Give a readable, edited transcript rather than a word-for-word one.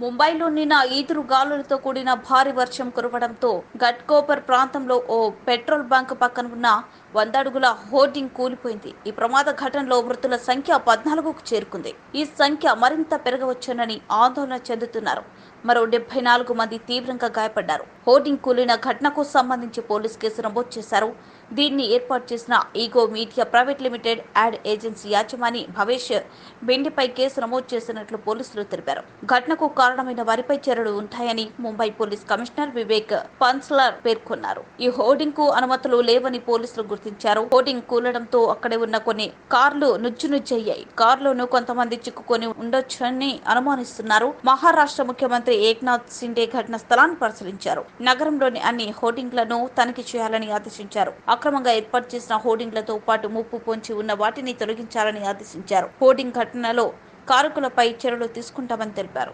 ముంబైలో నిన్న ఈదురు గాలులతో కూడిన భారీ వర్షం కురవడంతో ఘట్కోపర్ ప్రాంతంలో ఓ పెట్రోల్ బంక్ పక్కన ఉన్న 100 అడుగుల హోర్డింగ్ కూలిపోయింది. ఈ ప్రమాద ఘటనలో మృతుల సంఖ్య 14కు చేరుకుంది. ఈ సంఖ్య మరింత పెరగవచ్చునని ఆందోళన చెందుతున్నారు. మరో 74 మంది తీవ్రంగా గాయపడ్డారు. హోర్డింగ్ కూలిన ఘటనకు సంబంధించి పోలీసు కేసు నమోదు చేశారు. దీన్ని ఏర్పాటు చేసిన Ego media private limited ad agency యాజమాని భవేష్ బెండిపై కేసు నమోదు చేసినట్లు పోలీసులు తెలిపారు. ఘటనకు కారణమైన వారిపై చర్యలు ఉంటాయని ముంబై పోలీస్ కమిషనర్ వివేక్ పన్స్లర్ పేర్కొన్నారు. ఈ హోర్డింగ్ కు అనుమతులు లేవని పోలీసులు గుర్తించారు. హోర్డింగ్ కూలడంతో అక్కడే ఉన్న కొన్ని కార్లు నుజ్జునుజ్జయ్యాయి. కారులోనూ కొంతమంది చిక్కుకొని ఉండొచ్చని అనుమానిస్తున్నారు. మహారాష్ట్ర ముఖ్యమంత్రి ఏక్నాథ్ సిండే ఘటన స్థలాన్ని పరిశీలించారు. నగరంలోని అన్ని హోర్డింగ్లను తనిఖీ చేయాలని ఆదేశించారు. అక్రమంగా ఏర్పాటు చేసిన హోర్డింగ్లతో పాటు ముప్పు పొంచి ఉన్న వాటిని తొలగించాలని ఆదేశించారు. హోర్డింగ్ ఘటనలో కారకులపై చర్యలు తీసుకుంటామని తెలిపారు.